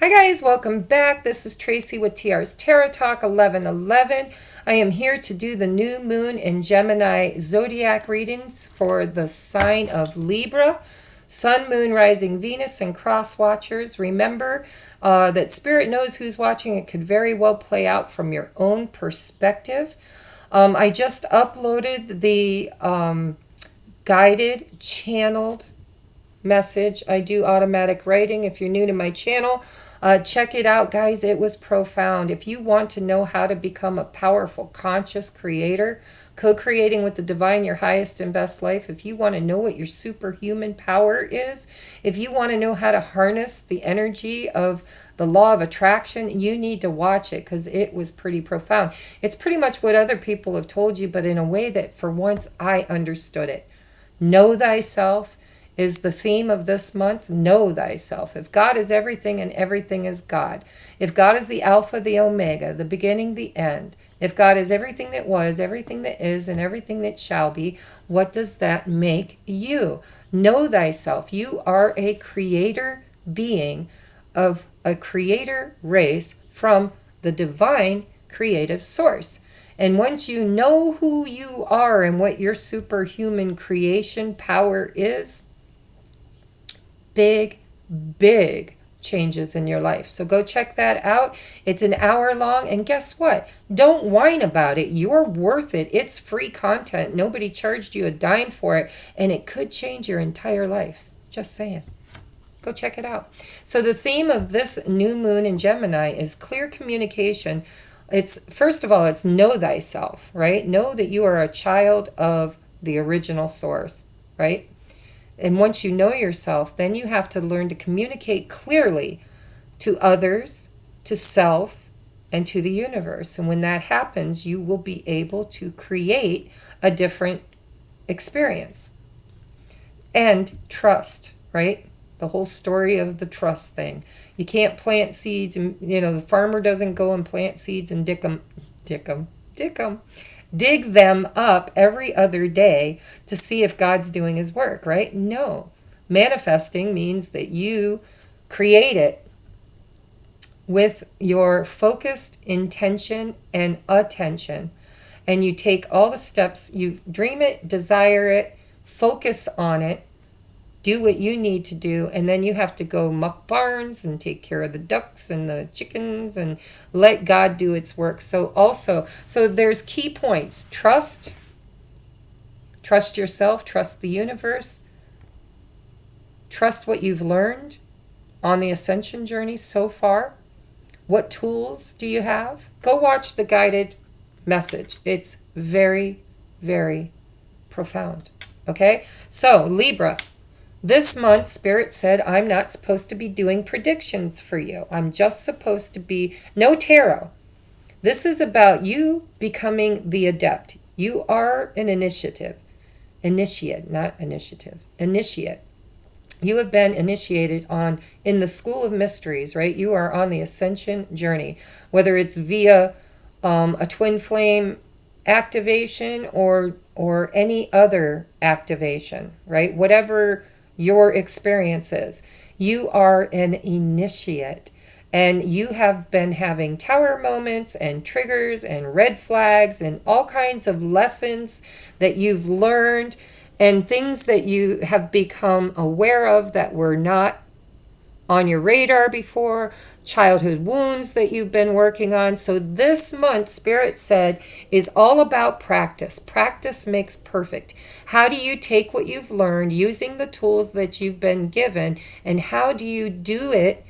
Hi guys, welcome back. This is Tracy with TR's Tarot Talk 1111. I am here to do the new moon and Gemini zodiac readings for the sign of Libra, Sun, Moon, Rising, Venus, and cross watchers. Remember that Spirit knows who's watching. It could very well play out from your own perspective. I just uploaded the guided, channeled message. I do automatic writing. If you're new to my channel, check it out, guys. It was profound. If you want to know how to become a powerful, conscious creator, co-creating with the divine, your highest and best life, if you want to know what your superhuman power is, if you want to know how to harness the energy of the law of attraction, you need to watch it because it was pretty profound. It's pretty much what other people have told you, but in a way that for once I understood it. Know thyself is the theme of this month. Know thyself. If God is everything and everything is God, if God is the Alpha, the Omega, the beginning, the end, if God is everything that was, everything that is, and everything that shall be, what does that make you? Know thyself. You are a creator being of a creator race from the divine creative source. And once you know who you are and what your superhuman creation power is, big changes in your life. So go check that out. It's an hour long, and guess what? Don't whine about it. You're worth it. It's free content. Nobody charged you a dime for it, and it could change your entire life. Just saying. Go check it out. So the theme of this new moon in Gemini is clear communication. It's, first of all, it's know thyself, right? Know that you are a child of the original source, right? And once you know yourself, then you have to learn to communicate clearly to others, to self, and to the universe. And when that happens, you will be able to create a different experience. And trust, right? The whole story of the trust thing. You can't plant seeds, and the farmer doesn't go and plant seeds and dig them up every other day to see if God's doing his work, right? No. Manifesting means that you create it with your focused intention and attention. And you take all the steps, you dream it, desire it, focus on it, do what you need to do, and then you have to go muck barns and take care of the ducks and the chickens and let God do its work. So there's key points. Trust yourself, trust the universe, trust what you've learned on the ascension journey so far. What tools do you have? Go watch the guided message. It's very, very profound. Okay? So, Libra. This month, Spirit said, I'm not supposed to be doing predictions for you. I'm just supposed to be, no tarot. This is about you becoming the adept. You are an initiate. You have been initiated in the school of mysteries, right? You are on the ascension journey, whether it's via a twin flame activation or any other activation, right? Whatever your experiences. You are an initiate, and you have been having tower moments and triggers and red flags and all kinds of lessons that you've learned and things that you have become aware of that were not on your radar before, childhood wounds that you've been working on. So this month, Spirit said, is all about practice. Practice makes perfect. How do you take what you've learned using the tools that you've been given, and how do you do it?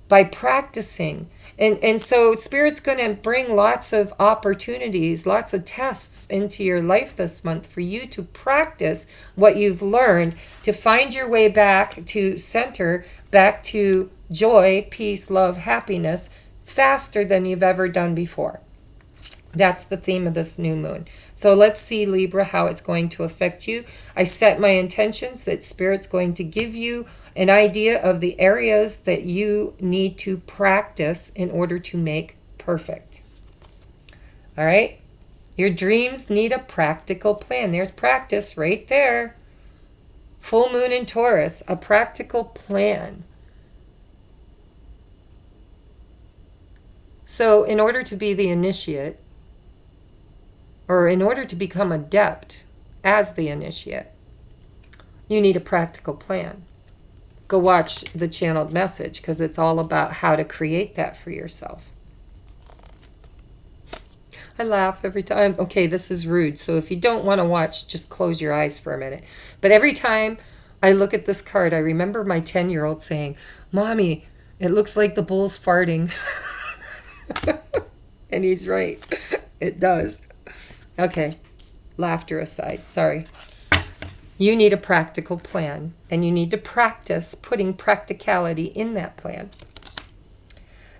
By practicing. And so Spirit's going to bring lots of opportunities, lots of tests into your life this month for you to practice what you've learned, to find your way back to center, back to joy, peace, love, happiness, faster than you've ever done before. That's the theme of this new moon. So let's see, Libra, how it's going to affect you. I set my intentions that Spirit's going to give you an idea of the areas that you need to practice in order to make perfect. All right? Your dreams need a practical plan. There's practice right there. Full moon in Taurus, a practical plan. So in order to be the initiate, or in order to become adept as the initiate, you need a practical plan. Go watch the channeled message, because it's all about how to create that for yourself. I laugh every time. Okay, this is rude, so if you don't want to watch, just close your eyes for a minute. But every time I look at this card, I remember my 10-year-old saying, "Mommy, it looks like the bull's farting." And he's right. It does. Okay, laughter aside, sorry. You need a practical plan, and you need to practice putting practicality in that plan.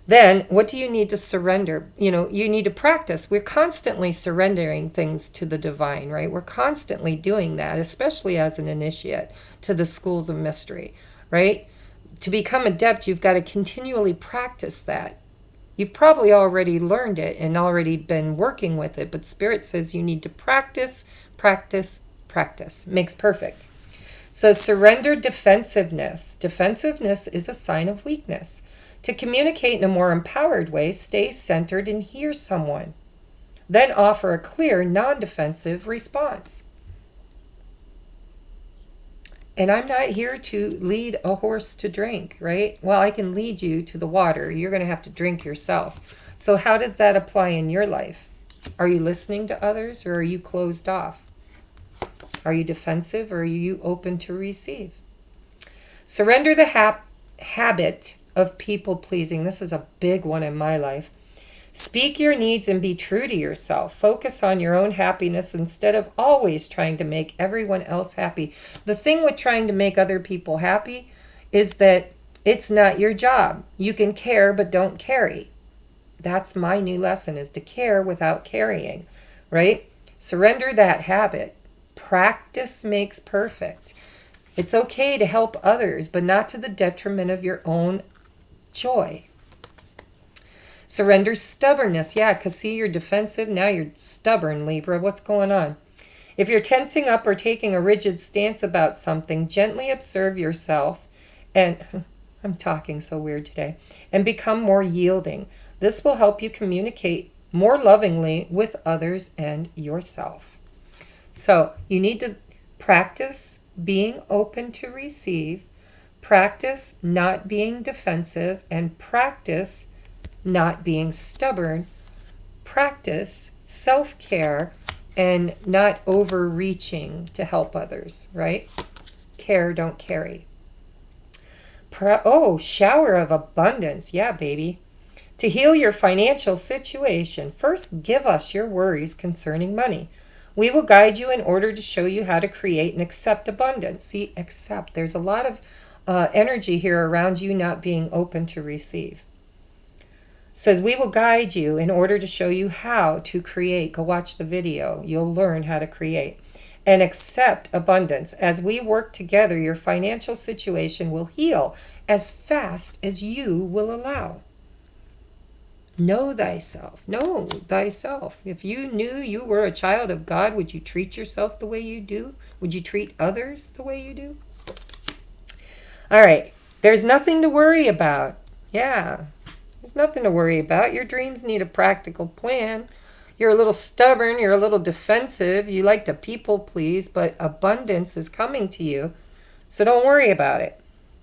Then, what do you need to surrender? You need to practice. We're constantly surrendering things to the divine, right? We're constantly doing that, especially as an initiate to the schools of mystery, right? To become adept, you've got to continually practice that. You've probably already learned it and already been working with it, but Spirit says you need to practice, practice, practice. Makes perfect. So surrender defensiveness. Defensiveness is a sign of weakness. To communicate in a more empowered way, stay centered and hear someone. Then offer a clear, non-defensive response. And I'm not here to lead a horse to drink, right? Well, I can lead you to the water. You're going to have to drink yourself. So how does that apply in your life? Are you listening to others, or are you closed off? Are you defensive, or are you open to receive? Surrender the habit of people pleasing. This is a big one in my life. Speak your needs and be true to yourself. Focus on your own happiness instead of always trying to make everyone else happy. The thing with trying to make other people happy is that it's not your job. You can care, but don't carry. That's my new lesson, is to care without carrying, right? Surrender that habit. Practice makes perfect. It's okay to help others, but not to the detriment of your own joy. Surrender stubbornness. Yeah, because see, you're defensive. Now you're stubborn, Libra. What's going on? If you're tensing up or taking a rigid stance about something, gently observe yourself and I'm talking so weird today, and become more yielding. This will help you communicate more lovingly with others and yourself. So you need to practice being open to receive, practice not being defensive, and practice not being stubborn. Practice self-care and not overreaching to help others, right? Care, don't carry. Shower of abundance. Yeah, baby. To heal your financial situation, first give us your worries concerning money. We will guide you in order to show you how to create and accept abundance. See, accept. There's a lot of energy here around you not being open to receive. Says we will guide you in order to show you how to create. Go watch the video. You'll learn how to create and accept abundance. As we work together, your financial situation will heal as fast as you will allow. Know thyself. Know thyself. If you knew you were a child of God, would you treat yourself the way you do? Would you treat others the way you do? All right. There's nothing to worry about. Yeah. There's nothing to worry about. Your dreams need a practical plan. You're a little stubborn. You're a little defensive. You like to people please, but abundance is coming to you. So don't worry about it.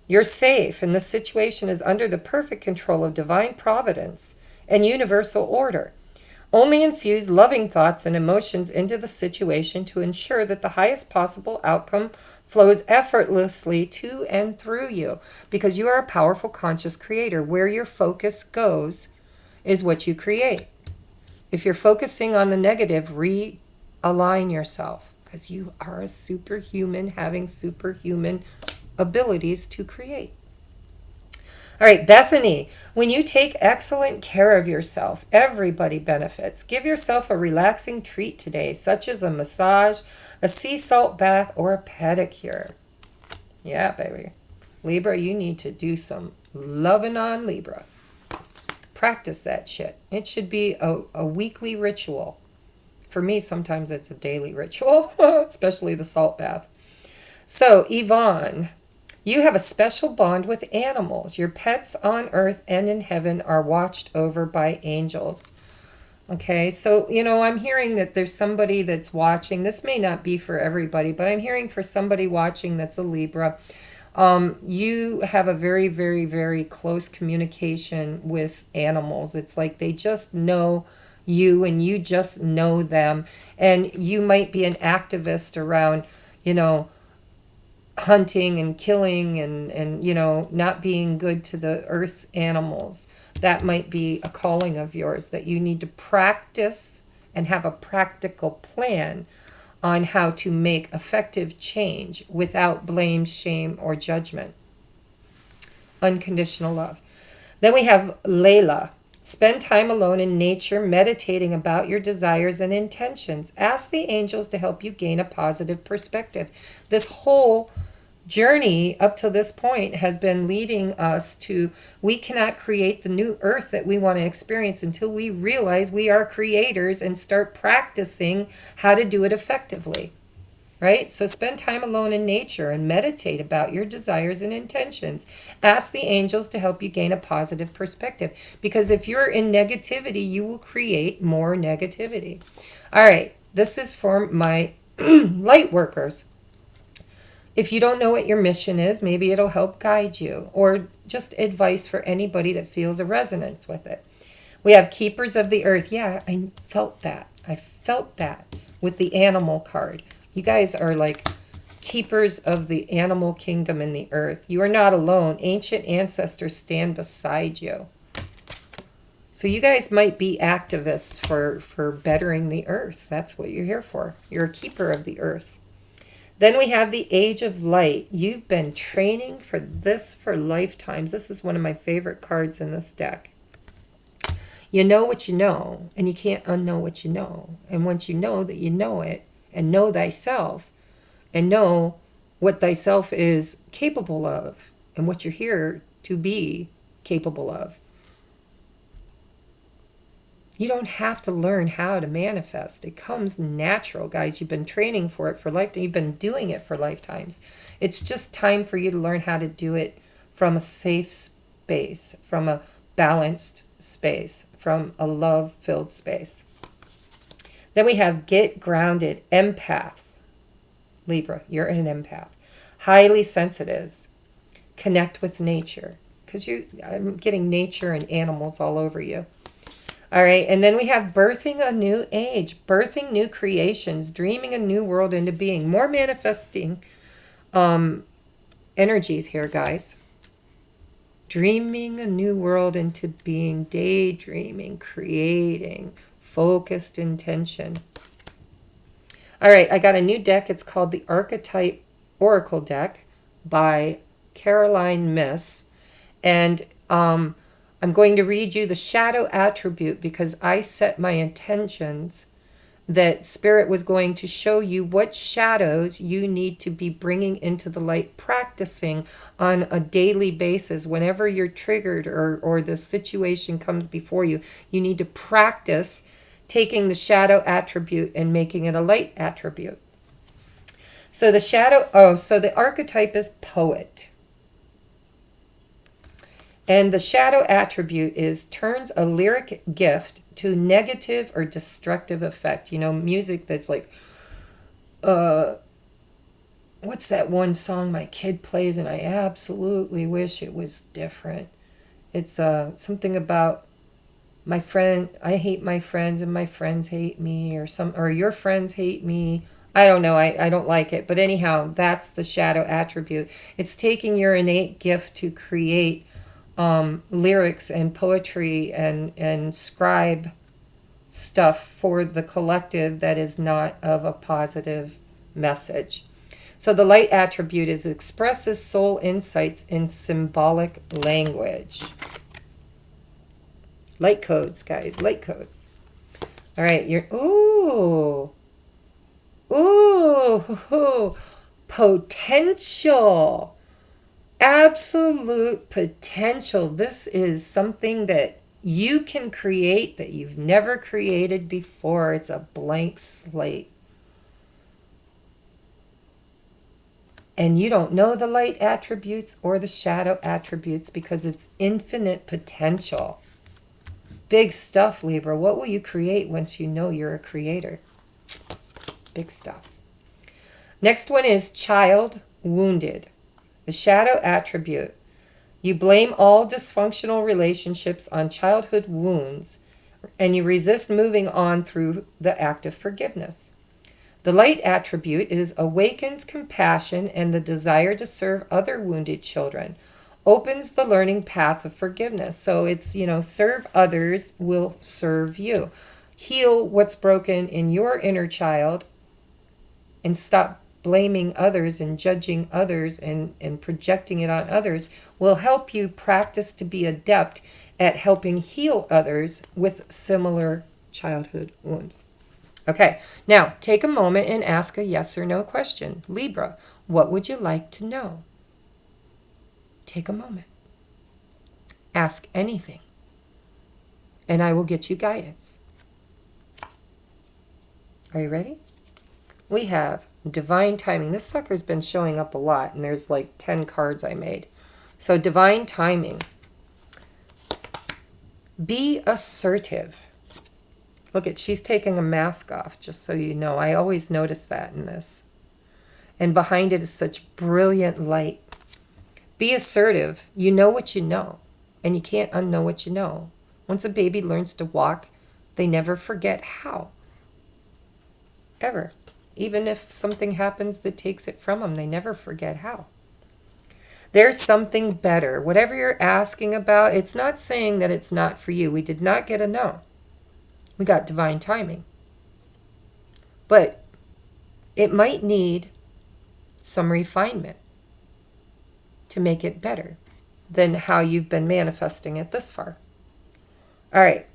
You're safe, and the situation is under the perfect control of divine providence and universal order. Only infuse loving thoughts and emotions into the situation to ensure that the highest possible outcome flows effortlessly to and through you, because you are a powerful conscious creator. Where your focus goes is what you create. If you're focusing on the negative, realign yourself, because you are a superhuman having superhuman abilities to create. All right, Bethany, when you take excellent care of yourself, everybody benefits. Give yourself a relaxing treat today, such as a massage, a sea salt bath, or a pedicure. Yeah, baby. Libra, you need to do some loving on Libra. Practice that shit. It should be a weekly ritual. For me, sometimes it's a daily ritual, especially the salt bath. So, Yvonne, You have a special bond with animals. Your pets on earth and in heaven are watched over by angels. Okay, so, I'm hearing that there's somebody that's watching. This may not be for everybody, but I'm hearing for somebody watching that's a Libra. You have a very, very, very close communication with animals. It's like they just know you and you just know them. And you might be an activist around, hunting and killing and not being good to the earth's animals. That might be a calling of yours that you need to practice and have a practical plan on how to make effective change without blame, shame, or judgment. Unconditional love. Then we have Layla. Spend time alone in nature, meditating about your desires and intentions. Ask the angels to help you gain a positive perspective. This whole journey up to this point has been leading us to, we cannot create the new earth that we want to experience until we realize we are creators and start practicing how to do it effectively. Right? So spend time alone in nature and meditate about your desires and intentions. Ask the angels to help you gain a positive perspective. Because if you're in negativity, you will create more negativity. All right. This is for my light workers. If you don't know what your mission is, maybe it'll help guide you, or just advice for anybody that feels a resonance with it. We have keepers of the earth. Yeah, I felt that. I felt that with the animal card. You guys are like keepers of the animal kingdom in the earth. You are not alone. Ancient ancestors stand beside you. So you guys might be activists for bettering the earth. That's what you're here for. You're a keeper of the earth. Then we have the Age of Light. You've been training for this for lifetimes. This is one of my favorite cards in this deck. You know what you know, and you can't unknow what you know. And once you know that you know it, and know thyself, and know what thyself is capable of, and what you're here to be capable of, you don't have to learn how to manifest. It comes natural, guys. You've been training for it for lifetime. You've been doing it for lifetimes. It's just time for you to learn how to do it from a safe space, from a balanced space, from a love-filled space. Then we have get grounded, empaths. Libra, you're an empath. Highly sensitives. Connect with nature. Because I'm getting nature and animals all over you. All right, and then we have birthing a new age, birthing new creations, dreaming a new world into being. More manifesting energies here, guys. Dreaming a new world into being, daydreaming, creating, focused intention. All right, I got a new deck. It's called the Archetype Oracle deck by Caroline Miss. And I'm going to read you the shadow attribute because I set my intentions that Spirit was going to show you what shadows you need to be bringing into the light, practicing on a daily basis. Whenever you're triggered or the situation comes before you, you need to practice taking the shadow attribute and making it a light attribute. So the archetype is poet. And the shadow attribute is turns a lyric gift to negative or destructive effect. You know, music that's like, what's that one song my kid plays and I absolutely wish it was different. It's something about my friend, I hate my friends and my friends hate me, or your friends hate me. I don't know, I don't like it. But anyhow, that's the shadow attribute. It's taking your innate gift to create lyrics and poetry and scribe stuff for the collective that is not of a positive message. So the light attribute is expresses soul insights in symbolic language. Light codes, guys, light codes. All right, potential. Absolute potential. This is something that you can create that you've never created before. It's a blank slate. And you don't know the light attributes or the shadow attributes because it's infinite potential. Big stuff, Libra. What will you create once you know you're a creator? Big stuff. Next one is child wounded. The shadow attribute. You blame all dysfunctional relationships on childhood wounds, and you resist moving on through the act of forgiveness. The light attribute is awakens compassion and the desire to serve other wounded children. Opens the learning path of forgiveness. So it's, serve others will serve you. Heal what's broken in your inner child and stop blaming others and judging others and projecting it on others will help you practice to be adept at helping heal others with similar childhood wounds. Okay, now take a moment and ask a yes or no question. Libra, what would you like to know? Take a moment. Ask anything, and I will get you guidance. Are you ready? We have divine timing. This sucker's been showing up a lot, and there's like 10 cards I made. So divine timing. Be assertive. Look at, she's taking a mask off, just so you know. I always notice that in this. And behind it is such brilliant light. Be assertive. You know what you know, and you can't unknow what you know. Once a baby learns to walk, they never forget how. Ever. Even if something happens that takes it from them, they never forget how. There's something better. Whatever you're asking about, it's not saying that it's not for you. We did not get a no. We got divine timing. But it might need some refinement to make it better than how you've been manifesting it this far. All right.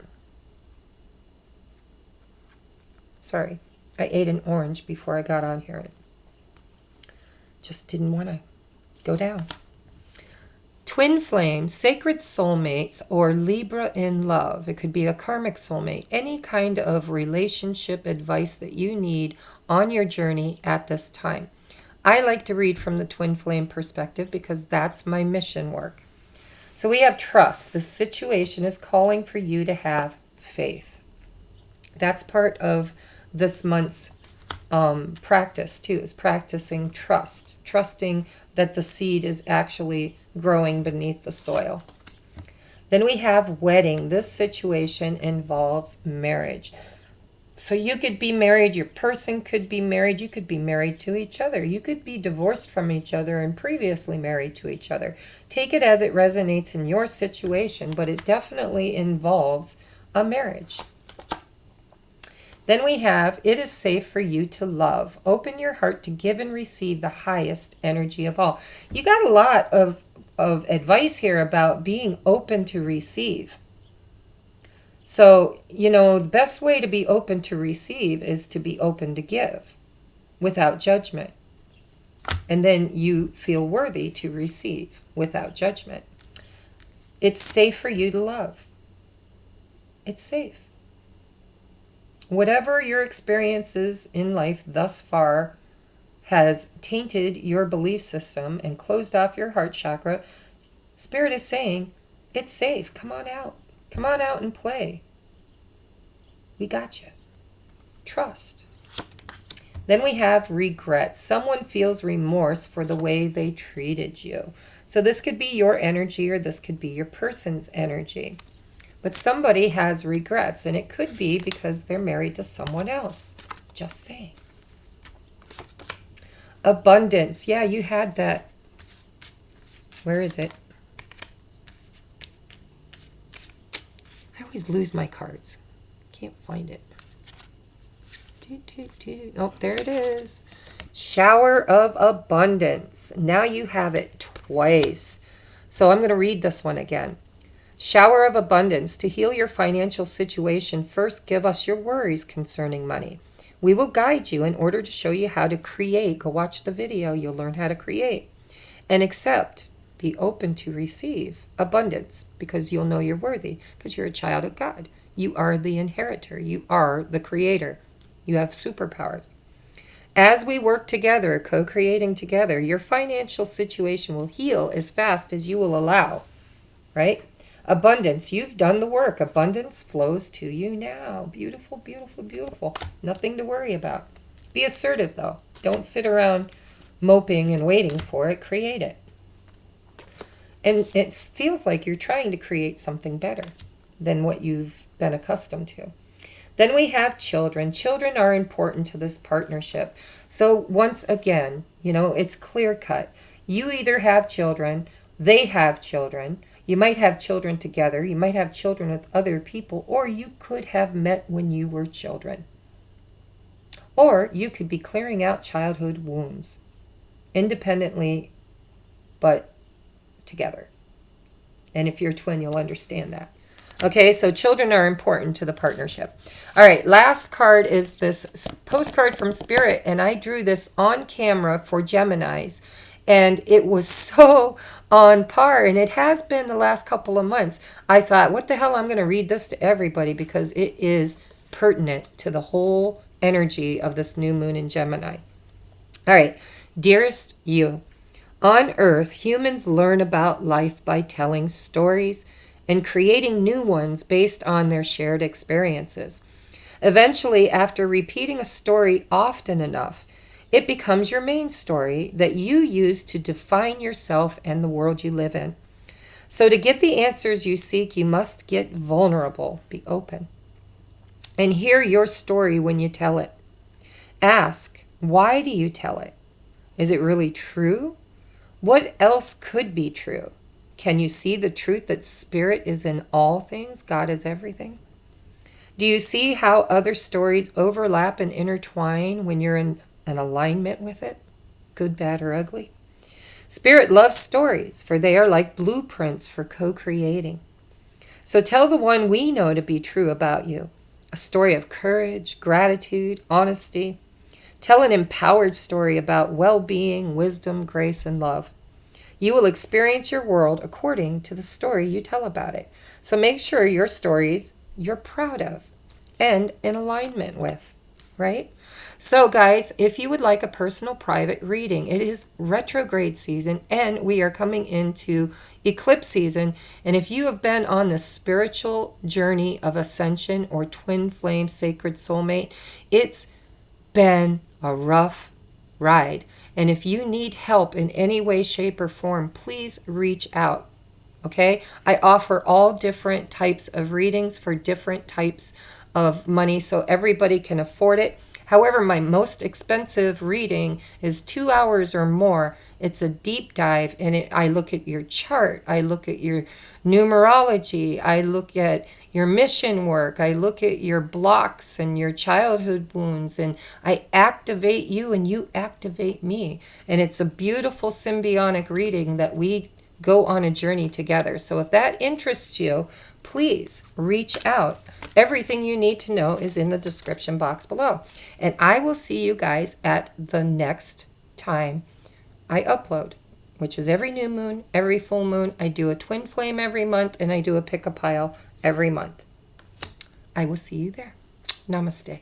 Sorry. I ate an orange before I got on here. It just didn't want to go down. Twin flames, sacred soulmates, or Libra in love. It could be a karmic soulmate. Any kind of relationship advice that you need on your journey at this time. I like to read from the twin flame perspective because that's my mission work. So we have trust. The situation is calling for you to have faith. That's part of this month's practice too, is practicing trust. Trusting that the seed is actually growing beneath the soil. Then we have wedding. This situation involves marriage. So you could be married, your person could be married, you could be married to each other. You could be divorced from each other and previously married to each other. Take it as it resonates in your situation, but it definitely involves a marriage. Then we have, it is safe for you to love. Open your heart to give and receive the highest energy of all. You got a lot of advice here about being open to receive. So, the best way to be open to receive is to be open to give without judgment. And then you feel worthy to receive without judgment. It's safe for you to love. It's safe. Whatever your experiences in life thus far has tainted your belief system and closed off your heart chakra, Spirit is saying, it's safe. Come on out. Come on out and play. We got you. Trust. Then we have regret. Someone feels remorse for the way they treated you. So this could be your energy or this could be your person's energy. But somebody has regrets, and it could be because they're married to someone else. Just saying. Abundance. Yeah, you had that. Where is it? I always lose my cards. Can't find it. Oh, there it is. Shower of abundance. Now you have it twice. So I'm going to read this one again. Shower of abundance. To heal your financial situation, first give us your worries concerning money. We will guide you in order to show you how to create. Go watch the video. You'll learn how to create. And accept. Be open to receive abundance because you'll know you're worthy because you're a child of God. You are the inheritor. You are the creator. You have superpowers. As we work together, co-creating together, your financial situation will heal as fast as you will allow, right? Abundance, you've done the work. Abundance flows to you now. Beautiful, beautiful, beautiful. Nothing to worry about. Be assertive, though. Don't sit around moping and waiting for it. Create it. And it feels like you're trying to create something better than what you've been accustomed to. Then we have children. Children are important to this partnership. So once again, it's clear cut. You either have children, they have children. You might have children together. You might have children with other people, or you could have met when you were children. Or you could be clearing out childhood wounds independently, but together. And if you're a twin, you'll understand that. Okay, so children are important to the partnership. All right, last card is this postcard from Spirit, and I drew this on camera for Geminis, and it was so on par, and it has been the last couple of months. I thought, what the hell, I'm going to read this to everybody because it is pertinent to the whole energy of this new moon in Gemini. All right, dearest you, on Earth, humans learn about life by telling stories and creating new ones based on their shared experiences. Eventually, after repeating a story often enough, it becomes your main story that you use to define yourself and the world you live in. So to get the answers you seek, you must get vulnerable, be open, and hear your story when you tell it. Ask, why do you tell it? Is it really true? What else could be true? Can you see the truth that Spirit is in all things? God is everything. Do you see how other stories overlap and intertwine when you're in an alignment with it? Good, bad, or ugly? Spirit loves stories, for they are like blueprints for co-creating. So tell the one we know to be true about you. A story of courage, gratitude, honesty. Tell an empowered story about well-being, wisdom, grace, and love. You will experience your world according to the story you tell about it. So make sure your stories you're proud of and in alignment with, right? So guys, if you would like a personal private reading, it is retrograde season and we are coming into eclipse season. And if you have been on the spiritual journey of ascension or twin flame sacred soulmate, it's been a rough ride. And if you need help in any way, shape, or form, please reach out. Okay? I offer all different types of readings for different types of money so everybody can afford it. However, my most expensive reading is 2 hours or more. It's a deep dive, and I look at your chart. I look at your numerology. I look at your mission work. I look at your blocks and your childhood wounds, and I activate you and you activate me. And it's a beautiful symbiotic reading that we go on a journey together. So if that interests you, please reach out. Everything you need to know is in the description box below. And I will see you guys at the next time I upload, which is every new moon, every full moon. I do a twin flame every month, and I do a pick a pile every month. I will see you there. Namaste.